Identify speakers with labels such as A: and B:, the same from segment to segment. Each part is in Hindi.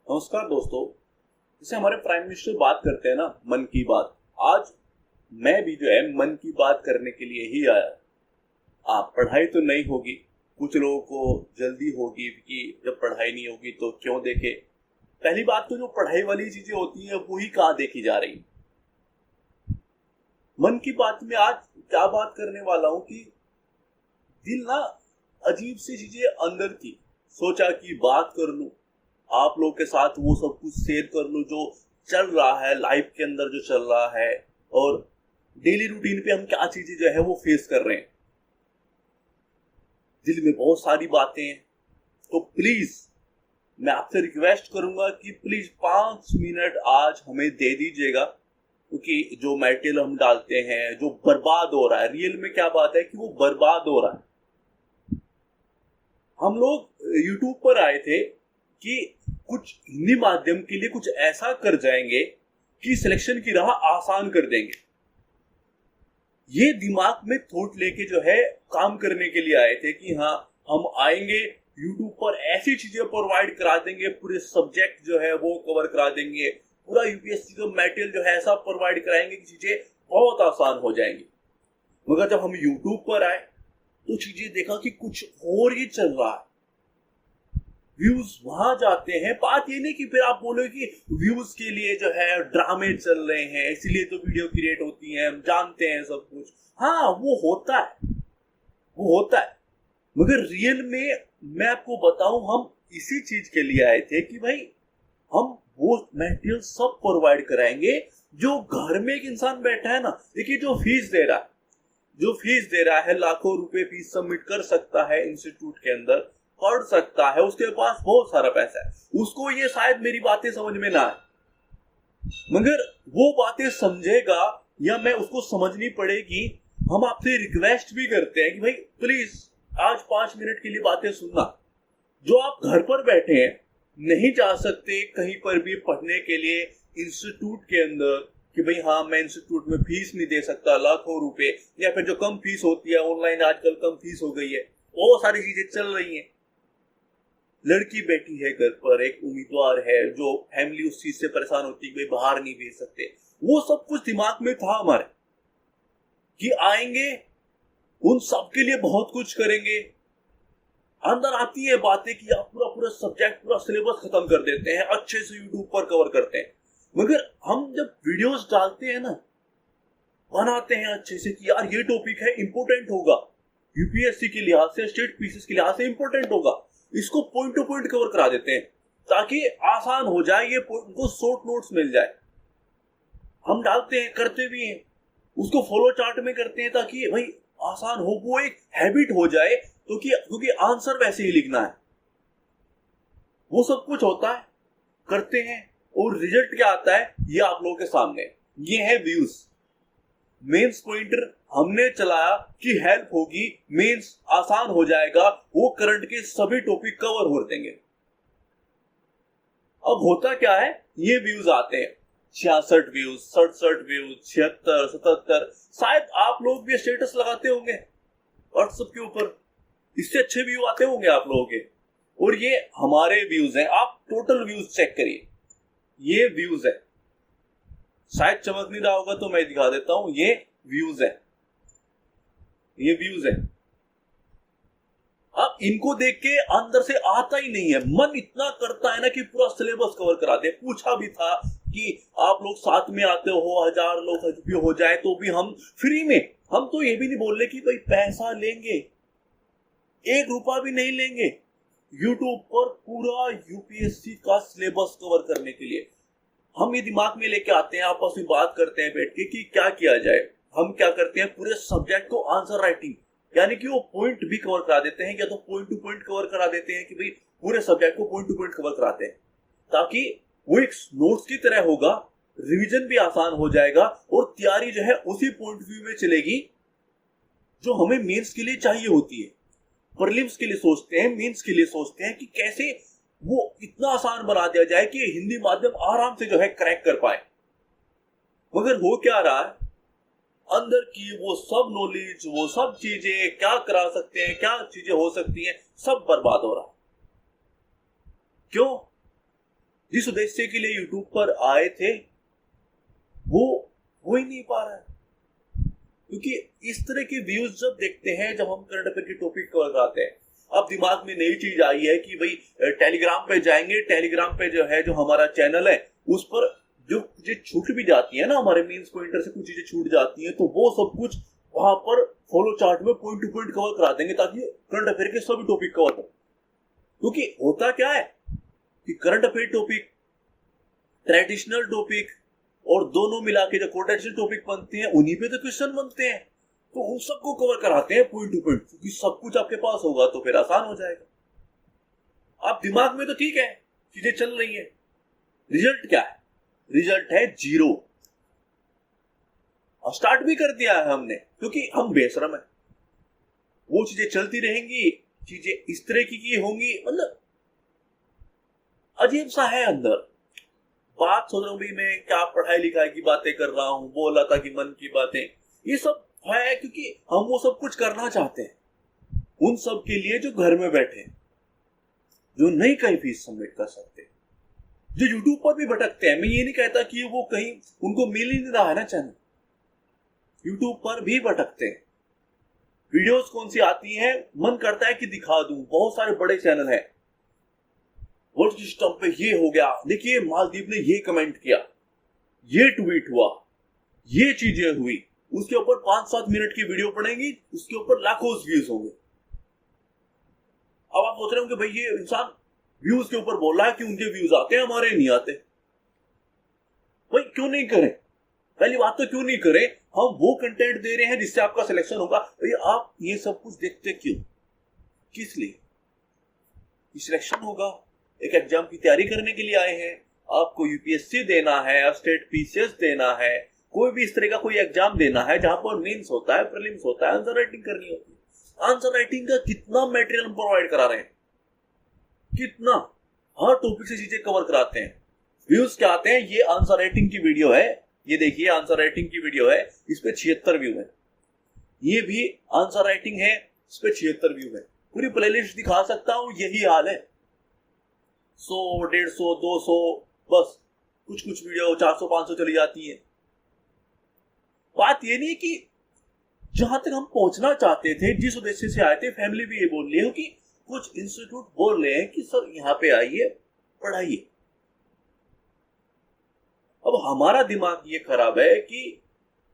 A: नमस्कार दोस्तों। जैसे हमारे प्राइम मिनिस्टर बात करते हैं ना, मन की बात। आज मैं भी जो है मन की बात करने के लिए ही आया। आप पढ़ाई तो नहीं होगी, कुछ लोगों को जल्दी होगी कि जब पढ़ाई नहीं होगी तो क्यों देखे। पहली बात तो जो पढ़ाई वाली चीजें होती हैं वो ही कहाँ देखी जा रही। मन की बात में आज क्या बात करने वाला हूँ कि दिल ना अजीब सी चीजें अंदर थी, सोचा कि बात कर लूं, आप लोग के साथ वो सब कुछ शेयर कर लूं जो चल रहा है लाइफ के अंदर, जो चल रहा है और डेली रूटीन पे हम क्या चीजें जो है वो फेस कर रहे हैं। दिल में बहुत सारी बातें हैं, तो प्लीज मैं आपसे रिक्वेस्ट करूंगा कि प्लीज 5 मिनट आज हमें दे दीजिएगा, क्योंकि जो मटेरियल हम डालते हैं जो बर्बाद हो रहा है, रियल में क्या बात है कि वो बर्बाद हो रहा है। हम लोग यूट्यूब पर आए थे कि कुछ हिंदी माध्यम के लिए कुछ ऐसा कर जाएंगे कि सिलेक्शन की राह आसान कर देंगे। ये दिमाग में थॉट लेके जो है काम करने के लिए आए थे कि हाँ, हम आएंगे यूट्यूब पर ऐसी चीजें प्रोवाइड करा देंगे, पूरे सब्जेक्ट जो है वो कवर करा देंगे, पूरा यूपीएससी का मटेरियल जो है ऐसा प्रोवाइड कराएंगे कि चीजें बहुत आसान हो जाएंगी। मगर जब हम यूट्यूब पर आए तो चीजें देखा कि कुछ और ही चल रहा है। व्यूज वहां जाते हैं। बात ये नहीं कि फिर आप बोलो कि व्यूज के लिए जो है ड्रामे चल रहे हैं इसीलिए तो वीडियो क्रिएट होती है, हम जानते हैं सब कुछ। हाँ, वो होता है, वो होता है, मगर रियल में मैं आपको बताऊं, हम इसी चीज के लिए आए थे कि भाई हम वो मटेरियल सब प्रोवाइड कराएंगे जो घर में एक इंसान बैठा है ना। देखिए, जो फीस दे रहा है लाखों रुपए फीस सबमिट कर सकता है इंस्टीट्यूट के अंदर, पढ़ सकता है, उसके पास बहुत सारा पैसा है, उसको ये शायद मेरी बातें समझ में ना आए, मगर वो बातें समझेगा या मैं उसको समझनी पड़ेगी। हम आपसे रिक्वेस्ट भी करते हैं कि भाई प्लीज आज 5 मिनट के लिए बातें सुनना। जो आप घर पर बैठे हैं, नहीं जा सकते कहीं पर भी पढ़ने के लिए इंस्टीट्यूट के अंदर कि भाई हाँ, मैं इंस्टीट्यूट में फीस नहीं दे सकता लाखों रुपए, या फिर जो कम फीस होती है ऑनलाइन आजकल कम फीस हो गई है, बहुत सारी चीजें चल रही हैं। लड़की बैठी है घर पर, एक उम्मीदवार है जो फैमिली उस चीज से परेशान होती है कि भाई बाहर नहीं भेज सकते। वो सब कुछ दिमाग में था हमारे कि आएंगे, उन सब के लिए बहुत कुछ करेंगे। अंदर आती है बातें कि आप पूरा पूरा सब्जेक्ट, पूरा सिलेबस खत्म कर देते हैं, अच्छे से यूट्यूब पर कवर करते हैं। मगर हम जब वीडियोस डालते हैं ना, बनाते हैं अच्छे से कि यार ये टॉपिक है, इंपोर्टेंट होगा, यूपीएससी के लिहाज से, स्टेट पीसीएस के लिहाज से इंपोर्टेंट होगा, इसको पॉइंट टू पॉइंट कवर करा देते हैं ताकि आसान हो जाए, ये उनको शॉर्ट नोट्स मिल जाए। हम डालते हैं, करते भी हैं, उसको फॉलो चार्ट में करते हैं ताकि भाई आसान हो, वो एक हैबिट हो जाए। तो क्योंकि आंसर वैसे ही लिखना है, वो सब कुछ होता है, करते हैं और रिजल्ट क्या आता है ये आप लोगों के सामने। ये है व्यूज। मेंस पॉइंटर हमने चलाया कि हेल्प होगी, मेंस आसान हो जाएगा, वो करंट के सभी टॉपिक कवर हो देंगे। अब होता क्या है, ये व्यूज आते हैं 66 व्यूज, 67 व्यूज, 76, 77। शायद आप लोग भी स्टेटस लगाते होंगे व्हाट्सएप के ऊपर, इससे अच्छे व्यू आते होंगे आप लोगों के। और ये हमारे व्यूज हैं, आप टोटल व्यूज चेक करिए, ये व्यूज है। शायद चमक नहीं रहा होगा तो मैं दिखा देता हूं, ये व्यूज है, ये व्यूज है। अब इनको देख के अंदर से आता ही नहीं है, मन इतना करता है ना कि पूरा सिलेबस कवर करा दे। पूछा भी था कि आप लोग साथ में आते हो, 1000 लोग भी हो जाए तो भी हम फ्री में, हम तो ये भी नहीं बोल रहे कि भाई पैसा लेंगे, 1 रुपया भी नहीं लेंगे यूट्यूब पर पूरा यूपीएससी का सिलेबस कवर करने के लिए। हम ये दिमाग में लेके आते हैं, आपस में बात करते हैं बैठ के कि क्या किया जाए। हम क्या करते हैं, पूरे सब्जेक्ट को आंसर राइटिंग, यानी कि वो पॉइंट भी कवर करा देते हैं, या तो पॉइंट टू पॉइंट कवर करा देते हैं कि भाई पूरे सब्जेक्ट को पॉइंट टू पॉइंट कवर कराते हैं, ताकि वो एक नोट्स की तरह होगा, रिवीजन भी आसान हो जाएगा और तैयारी जो है उसी पॉइंट व्यू में चलेगी जो हमें मेंस के लिए चाहिए होती है। प्रीलिम्स के लिए सोचते हैं, मेंस के लिए सोचते हैं कि कैसे वो इतना आसान बना दिया जाए कि हिंदी माध्यम आराम से जो है क्रैक कर पाए। मगर हो क्या रहा है, अंदर की वो सब नॉलेज, वो सब चीजें क्या करा सकते हैं, क्या चीजें हो सकती हैं, सब बर्बाद हो रहा। क्यों? जिस उद्देश्य के लिए यूट्यूब पर आए थे वो हो ही नहीं पा रहा है। क्योंकि इस तरह के व्यूज जब देखते हैं, जब हम करंट अफेयर की टॉपिक कवर कराते हैं, अब दिमाग में नई चीज आई है कि भाई टेलीग्राम पे जाएंगे, टेलीग्राम पे जो है जो हमारा चैनल है उस पर जो चीजें छूट भी जाती है ना, हमारे मीन्स पॉइंटर से कुछ चीजें छूट जाती हैं, तो वो सब कुछ वहां पर फॉलो चार्ट में पॉइंट टू पॉइंट कवर करा देंगे ताकि करंट अफेयर के सभी टॉपिक कवर हो। क्योंकि होता क्या है कि current affair topic, traditional topic और दोनों मिला के जो कोटेंशियल टॉपिक बनते हैं उन्हीं पे तो क्वेश्चन बनते हैं, तो उन सबको कवर कराते हैं पॉइंट टू पॉइंट, क्योंकि सब कुछ आपके पास होगा तो फिर आसान हो जाएगा। आप दिमाग में तो ठीक है चीजें चल रही है, रिजल्ट क्या है? रिजल्ट है 0। और स्टार्ट भी कर दिया है हमने क्योंकि हम बेशरम है। वो चीजें चलती रहेंगी, चीजें इस तरह की होंगी, मतलब अजीब सा है अंदर। बात सोच रहा हूं भाई मैं क्या पढ़ाई लिखाई की बातें कर रहा हूं, बोला था कि मन की बातें, ये सब है क्योंकि हम वो सब कुछ करना चाहते हैं उन सब के लिए जो घर में बैठे, जो नहीं कहीं फीस सबमिट कर सकते, जो यूट्यूब पर भी भटकते हैं। मैं ये नहीं कहता कि वो कहीं उनको मिल ही नहीं रहा है ना चैनल, यूट्यूब पर भी भटकते हैं। वीडियोस कौन सी आती हैं, मन करता है कि दिखा दूं, बहुत सारे बड़े चैनल हैं, वर्ल्ड सिस्टम पे ये हो गया, देखिए मालदीव ने ये कमेंट किया, ये ट्वीट हुआ, ये चीजें हुई, उसके ऊपर 5-7 मिनट की वीडियो पड़ेगी, उसके ऊपर लाखों व्यूज होंगे। अब आप सोच रहे होंगे भाई ये इंसान व्यूज के ऊपर बोल रहा है कि उनके व्यूज आते हैं हमारे नहीं आते। भाई क्यों नहीं करें? पहली बात तो क्यों नहीं करें? हम वो कंटेंट दे रहे हैं जिससे आपका सिलेक्शन होगा। भैया आप ये सब कुछ देखते क्यों, किस लिए? सिलेक्शन होगा, एक एग्जाम की तैयारी करने के लिए आए हैं, आपको यूपीएससी देना है, स्टेट पीसीएस देना है, कोई भी इस तरह का कोई एग्जाम देना है जहां पर मेंस होता है, प्रीलिम्स होता है, आंसर राइटिंग करनी होती है। आंसर राइटिंग का कितना मटेरियल हम प्रोवाइड करा रहे हैं, कितना, हर टॉपिक से चीजें कवर कराते हैं। व्यूज क्या आते हैं? ये आंसर राइटिंग की वीडियो है, ये देखिए आंसर राइटिंग की वीडियो है, इस पे 76 व्यू है। ये भी आंसर राइटिंग है, इस पे 76 व्यू है। पूरी प्लेलिस्ट दिखा सकता हूं, यही हाल है। 100, 150, 200, बस कुछ कुछ वीडियो 400-500 चली जाती है। बात ये नहीं कि जहां तक हम पहुंचना चाहते थे, जिस उद्देश्य से आए थे, फैमिली भी ये बोल रही है कि कुछ इंस्टीट्यूट बोल रहे हैं कि सर यहाँ पे आइए पढ़ाइए। अब हमारा दिमाग ये खराब है कि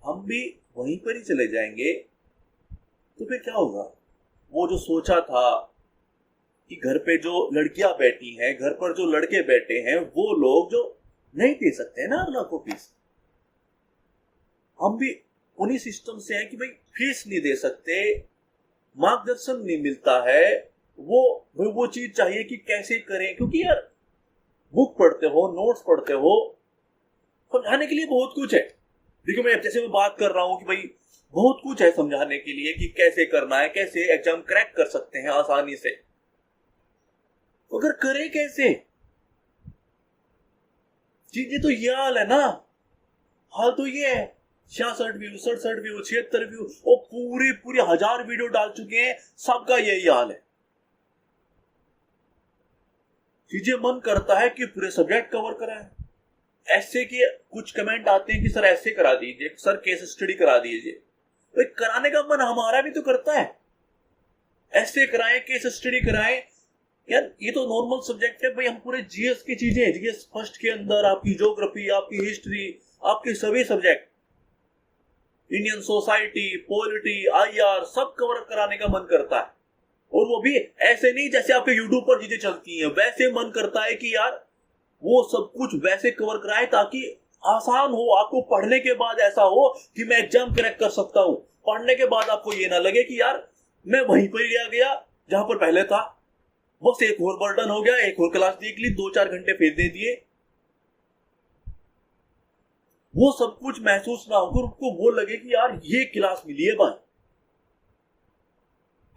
A: हम भी वहीं पर ही चले जाएंगे तो फिर क्या होगा? वो जो सोचा था कि घर पे जो लड़कियां बैठी हैं, घर पर जो लड़के बैठे हैं, वो लोग जो नहीं दे सकते हैं ना अपना को फीस, हम भी उन्हीं सिस्टम से हैं कि भाई फीस नहीं दे सकते, मार्गदर्शन नहीं मिलता है, वो चीज चाहिए कि कैसे करें। क्योंकि यार बुक पढ़ते हो, नोट्स पढ़ते हो, समझाने के लिए बहुत कुछ है। देखिए मैं जैसे मैं बात कर रहा हूं कि भाई बहुत कुछ है समझाने के लिए कि कैसे करना है, कैसे एग्जाम क्रैक कर सकते हैं आसानी से, अगर करें कैसे? चीजें तो ये हाल है ना, हाल तो ये है। 66 व्यू, 67 व्यू, 76 व्यू, और पूरी 1000 वीडियो डाल चुके हैं, सबका यही हाल है। चीजें मन करता है कि पूरे सब्जेक्ट कवर कराएं। ऐसे के कुछ कमेंट आते हैं कि सर ऐसे करा दीजिए, सर केस स्टडी करा दीजिए। भाई कराने का मन हमारा भी तो करता है, ऐसे कराएं, केस स्टडी कराएं। यार ये तो नॉर्मल सब्जेक्ट है भाई, हम पूरे जीएस की चीजें, जीएस फर्स्ट के अंदर आपकी ज्योग्राफी, आपकी हिस्ट्री, आपके सभी subject, Indian society, polity, IR, सब कवर कराने का मन करता है। और वो भी ऐसे नहीं जैसे आपके यूट्यूब पर चीजें चलती हैं, वैसे मन करता है कि यार वो सब कुछ वैसे कवर कराए ताकि आसान हो, आपको पढ़ने के बाद ऐसा हो कि मैं एग्जाम क्रैक कर सकता हूं। पढ़ने के बाद आपको ये ना लगे कि यार मैं वहीं पर ही आ गया जहां पर पहले था, बस एक और बर्डन हो गया, एक और क्लास देख ली, 2-4 घंटे फिर दे दिए। वो सब कुछ महसूस ना होकर उसको वो लगे कि यार ये क्लास मिली है भाई,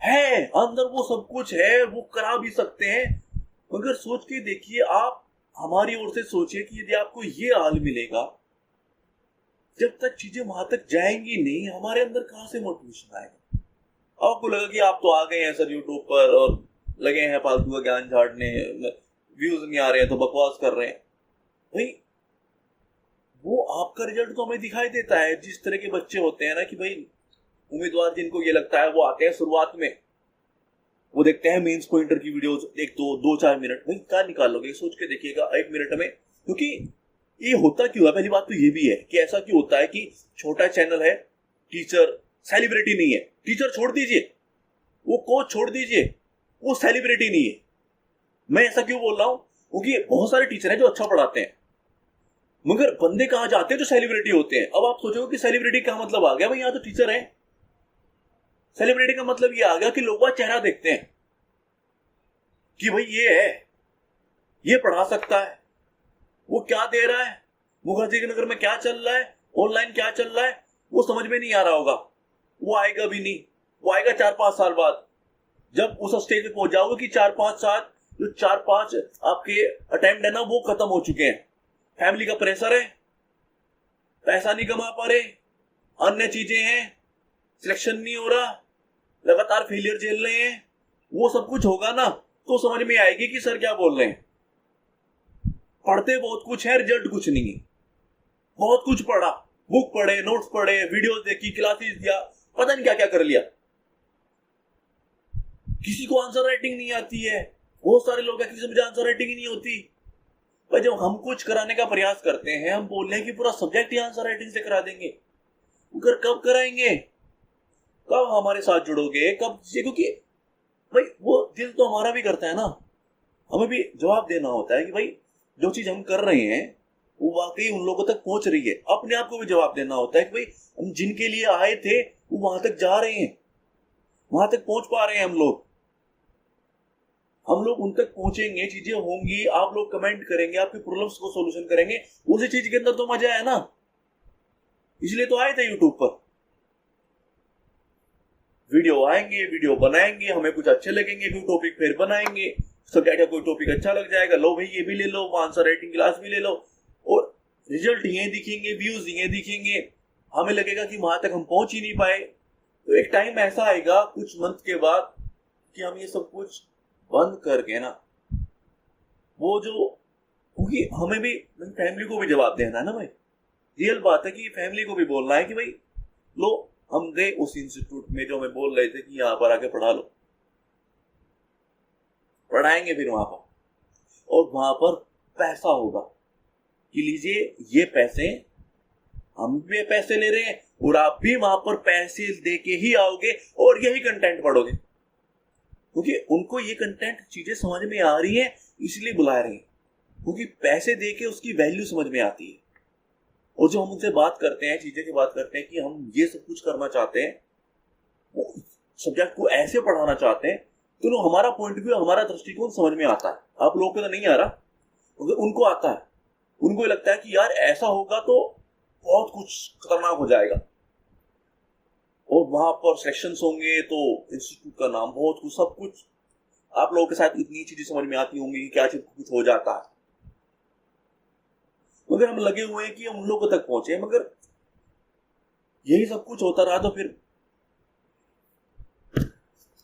A: है अंदर वो सब कुछ है, वो करा भी सकते हैं। मगर सोच के देखिए, आप हमारी ओर से सोचिए कि यदि आपको ये हाल मिलेगा, जब तक चीजें वहां तक जाएंगी नहीं, हमारे अंदर कहां से मोटिवेशन आएगा? आपको लगा कि आप तो आ गए हैं सर यूट्यूब पर और लगे हैं फालतू का ज्ञान झाड़ने, व्यूज नहीं आ रहे हैं तो बकवास कर रहे हैं। भाई वो आपका रिजल्ट तो हमें दिखाई देता है। जिस तरह के बच्चे होते हैं ना कि भाई उम्मीदवार जिनको ये लगता है वो आते हैं शुरुआत में, वो देखते हैं मेंस को इंटर की वीडियोस, एक दो चार मिनट, भाई क्या निकाल लोगे सोच के देखिएगा एक मिनट में। क्योंकि ये होता क्यों है, पहली बात तो ये भी है कि ऐसा क्यों होता है कि छोटा चैनल है, टीचर सेलिब्रिटी नहीं है। टीचर छोड़ दीजिए, वो कोच छोड़ दीजिए, वो सेलिब्रिटी नहीं है। मैं ऐसा क्यों बोल रहा हूं, क्योंकि बहुत सारे टीचर हैं जो अच्छा पढ़ाते हैं, मगर बंदे कहां जाते हैं जो सेलिब्रिटी होते हैं। अब आप सोचोगे कि सेलिब्रिटी का मतलब आ गया भाई यहाँ तो टीचर है, सेलिब्रिटी का मतलब ये आ गया कि लोग चेहरा देखते हैं कि भाई ये है, ये पढ़ा सकता है, वो क्या दे रहा है, मुखर्जी के नगर में क्या चल रहा है, ऑनलाइन क्या चल रहा है, वो समझ में नहीं आ रहा होगा। वो आएगा भी नहीं, वो आएगा 4-5 साल बाद, जब उस स्टेज पे पहुंच जाओगे कि 4-5 साल, जो 4-5 आपके अटेम्प्ट है ना वो खत्म हो चुके हैं, फैमिली का प्रेशर है, पैसा नहीं कमा पा रहे, अन्य चीजें हैं, सिलेक्शन नहीं हो रहा, लगातार फेलियर झेल रहे हैं, वो सब कुछ होगा ना तो समझ में आएगी कि सर क्या बोल रहे हैं। पढ़ते बहुत कुछ है, रिजल्ट कुछ नहीं है। बहुत कुछ पढ़ा, बुक पढ़े, नोट्स पढ़े, वीडियोस देखी, क्लासेस दिया, पता नहीं क्या क्या कर लिया। किसी को आंसर राइटिंग नहीं आती है, बहुत सारे लोग हैं किसी से मुझे आंसर राइटिंग ही नहीं होती। पर जब हम कुछ कराने का प्रयास करते हैं, हम बोल रहे हैं कि पूरा सब्जेक्ट ही आंसर राइटिंग से करा देंगे, मगर कब कराएंगे, कब हमारे साथ जुड़ोगे, कब? क्योंकि भाई वो दिल तो हमारा भी करता है ना, हमें भी जवाब देना होता है कि भाई जो चीज हम कर रहे हैं वो वाकई उन लोगों तक पहुंच रही है। अपने आप को भी जवाब देना होता है कि भाई हम जिनके लिए आए थे वो वहां तक जा रहे हैं, वहां तक पहुंच पा रहे हैं। हम लोग उन तक पहुंचेंगे, चीजें होंगी, आप लोग कमेंट करेंगे, आपके प्रॉब्लम्स को सॉल्यूशन करेंगे, उसी चीज के अंदर तो मजा है ना, इसलिए तो आए थे यूट्यूब पर। वीडियो आएंगे, वीडियो बनाएंगे, हमें कुछ अच्छे लगेंगे, कोई टॉपिक फिर बनाएंगे, सब्जेक्ट का कोई टॉपिक अच्छा लग जाएगा, लो भाई ये भी ले लो, आंसर राइटिंग क्लास भी ले लो, और रिजल्ट ये दिखेंगे, व्यूज ये दिखेंगे, हमें लगेगा कि वहां तक हम पहुंच ही नहीं पाए। तो एक टाइम ऐसा आएगा कुछ मंथ के बाद कि हम ये सब कुछ बंद करके ना, वो जो, क्योंकि हमें भी फैमिली को भी जवाब देना है ना भाई, रियल बात है कि फैमिली को भी बोलना है कि भाई लो हम गए उस इंस्टीट्यूट में जो हमें बोल रहे थे कि यहाँ पर आके पढ़ा लो, पढ़ाएंगे फिर वहां पर, और वहां पर पैसा होगा कि लीजिए ये पैसे, हम भी पैसे ले रहे हैं और आप भी वहां पर पैसे दे के ही आओगे और यही कंटेंट पढ़ोगे, क्योंकि उनको ये कंटेंट चीजें समझ में आ रही है इसलिए बुला रहे हैं, क्योंकि पैसे दे के उसकी वैल्यू समझ में आती है। और जो हम उनसे बात करते हैं, चीजें की बात करते हैं कि हम ये सब कुछ करना चाहते हैं, सब्जेक्ट को ऐसे पढ़ाना चाहते हैं, तो हमारा पॉइंट व्यू, हमारा दृष्टिकोण समझ में आता है। आप लोगों को तो नहीं आ रहा, उनको आता है, उनको लगता है कि यार ऐसा होगा तो बहुत कुछ खतरनाक हो जाएगा, और वहां पर सेक्शंस होंगे तो इंस्टीट्यूट का नाम, बहुत कुछ, सब कुछ आप लोगों के साथ इतनी चीजें समझ में आती होंगी कि क्या चीज कुछ हो जाता है, मगर हम लगे हुए हैं कि हम उन लोगों तक पहुंचे, मगर यही सब कुछ होता रहा तो फिर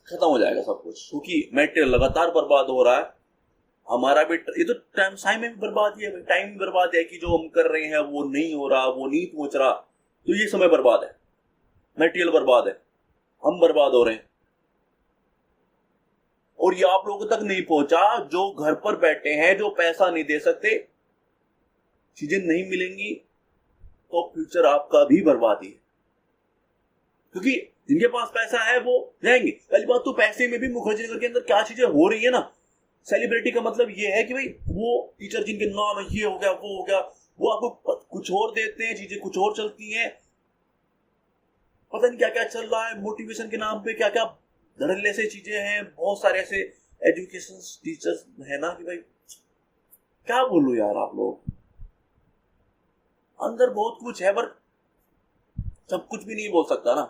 A: खत्म हो जाएगा सब कुछ, क्योंकि मेटेरियल लगातार बर्बाद हो रहा है। हमारा भी ये तो टाइम में भी बर्बाद है, टाइम भी बर्बाद है कि जो हम कर रहे हैं वो नहीं हो रहा, वो नहीं पहुंच रहा, तो ये समय बर्बाद है, मेटेरियल बर्बाद है, हम बर्बाद हो रहे हैं। और ये आप लोगों तक नहीं पहुंचा जो घर पर बैठे हैं, जो पैसा नहीं दे सकते, चीजें नहीं मिलेंगी तो फ्यूचर आपका भी बर्बादी है, क्योंकि जिनके पास पैसा है वो जाएंगे। पहली बात तो पैसे में भी मुखर्जी नगर के अंदर क्या चीजें हो रही है ना, सेलिब्रिटी का मतलब ये है कि भाई वो टीचर जिनके नाम है, ये हो गया, वो हो गया, वो आपको कुछ और देते हैं, चीजें कुछ और चलती हैं, पता नहीं क्या क्या चल रहा है, मोटिवेशन के नाम पे क्या क्या धड़ल्ले से चीजें हैं। बहुत सारे ऐसे एजुकेशन टीचर्स है ना कि भाई क्या बोलूं यार, आप लोग अंदर बहुत कुछ है, पर सब कुछ भी नहीं बोल सकता ना,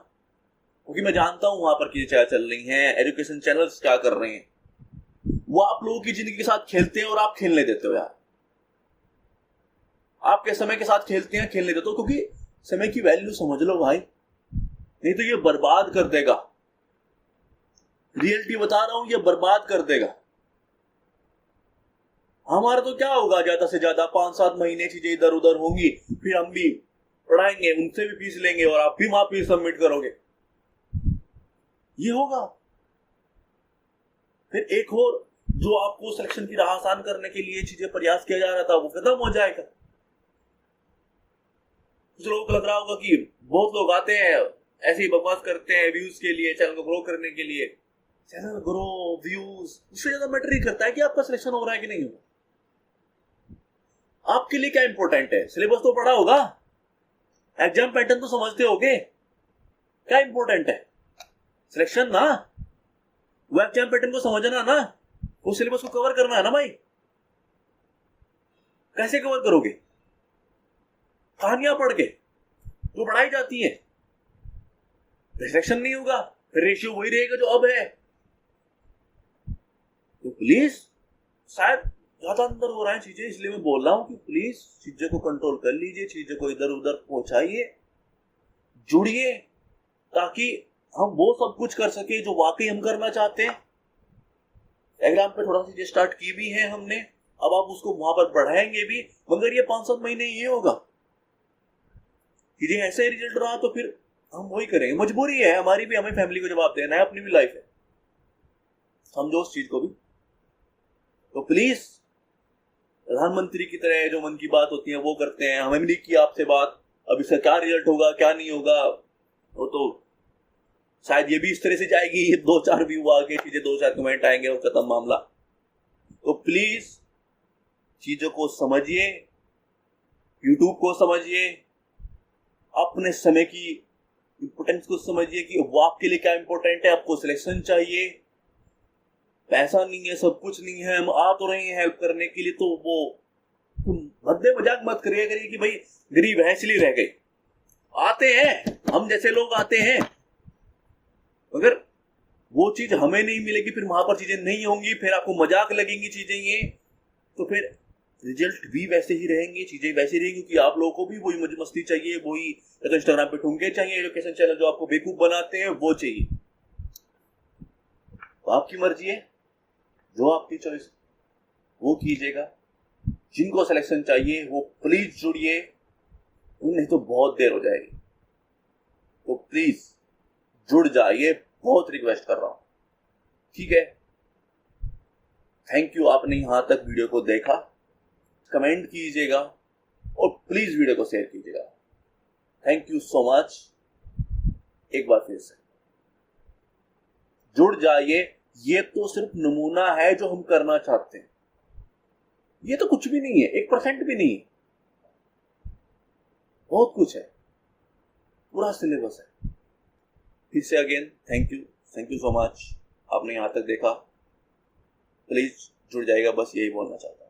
A: क्योंकि मैं जानता हूं वहां पर क्या चल रही हैं, एजुकेशन चैनल्स क्या कर रहे हैं, वो आप लोगों की जिंदगी के साथ खेलते हैं और आप खेलने देते हो यार, आपके समय के साथ खेलते हैं, खेलने देते हो, क्योंकि समय की वैल्यू समझ लो भाई, नहीं तो ये बर्बाद कर देगा। रियलिटी बता रहा हूं, ये बर्बाद कर देगा। हमारा तो क्या होगा, ज्यादा से ज्यादा 5-7 महीने चीजें इधर उधर होंगी, फिर हम भी पढ़ाएंगे, उनसे भी फीस लेंगे और आप भी वहां फीस सबमिट करोगे, ये होगा। फिर एक और जो आपको सिलेक्शन की राह आसान करने के लिए चीजें प्रयास किया जा रहा था वो खत्म हो जाएगा। कुछ लोगों को लग रहा होगा कि बहुत लोग आते हैं ऐसे ही बकवास करते हैं व्यूज के लिए, चैनल को ग्रो करने के लिए। चैनल ग्रो, व्यूज, उससे ज्यादा मैटर नहीं करता है कि आपका सिलेक्शन हो रहा है कि नहीं हो रहा। आपके लिए क्या इंपॉर्टेंट है? सिलेबस तो पढ़ा होगा, एग्जाम पैटर्न तो समझते होगे, क्या इंपॉर्टेंट है? सिलेक्शन ना, वो एग्जाम पैटर्न को समझना ना, वो सिलेबस को कवर करना है ना भाई। कैसे कवर करोगे? कहानियां पढ़ के जो पढ़ाई जाती है, सिलेक्शन नहीं होगा, फिर रेशियो वही रहेगा जो अब है। तो प्लीज, शायद ज्यादा अंदर हो रहा है चीजें, इसलिए मैं बोल रहा हूं कि प्लीज चीजें को कंट्रोल कर लीजिए, चीजें को इधर उधर पहुंचाइए, जुड़िए, ताकि हम वो सब कुछ कर सके जो वाकई हम करना चाहते हैं। एग्जाम पे थोड़ा सी स्टार्ट की भी है हमने, अब आप उसको वहां पर बढ़ाएंगे भी, मगर ये 5-7 महीने ये होगा। चीजें ऐसे रिजल्ट रहा तो फिर हम वही करेंगे, मजबूरी है हमारी भी, हमें फैमिली को जवाब देना है, अपनी भी लाइफ है, समझो उस चीज को भी। तो प्लीज, प्रधानमंत्री की तरह जो मन की बात होती है वो करते हैं, हमें भी नहीं किया आपसे बात, अब इसका क्या रिजल्ट होगा क्या नहीं होगा, वो तो शायद ये भी इस तरह से जाएगी, 2-4 व्यू आगे, चीजें 2-4 कमेंट आएंगे और खत्म मामला। तो प्लीज चीजों को समझिए, यूट्यूब को समझिए, अपने समय की इंपोर्टेंस को समझिए कि वो आपके लिए क्या इंपॉर्टेंट है। आपको सिलेक्शन चाहिए, पैसा नहीं है, सब कुछ नहीं है, हम आ तो रहे हैं हेल्प करने के लिए, तो वो मद्दे मजाक मत करिए कि भाई गरीब है इसलिए रह गए। आते हैं, हम जैसे लोग आते हैं, मगर वो चीज हमें नहीं मिलेगी, फिर वहां पर चीजें नहीं होंगी, फिर आपको मजाक लगेंगी चीजें ये, तो फिर रिजल्ट भी वैसे ही रहेंगे, चीजें वैसे रहेंगी, क्योंकि आप लोगों को भी वही मौज मस्ती चाहिए, वही तो इंस्टाग्राम पे ठुमके चाहिए, एजुकेशन चैनल जो आपको बेवकूफ बनाते हैं वो चाहिए। तो आपकी मर्जी है, जो आपकी चॉइस वो कीजिएगा। जिनको सिलेक्शन चाहिए वो प्लीज जुड़िए, नहीं तो बहुत देर हो जाएगी। तो प्लीज जुड़ जाइए, बहुत रिक्वेस्ट कर रहा हूं, ठीक है। थैंक यू, आपने यहां तक वीडियो को देखा। कमेंट कीजिएगा और प्लीज वीडियो को शेयर कीजिएगा। Thank you so much. एक बार फिर से जुड़ जाइए, ये तो सिर्फ नमूना है जो हम करना चाहते हैं, ये तो कुछ भी नहीं है, 1% भी नहीं, बहुत कुछ है, पूरा सिलेबस है। फिर से again thank you so much, आपने यहां तक देखा। प्लीज जुड़ जाएगा, बस यही बोलना चाहता हूं।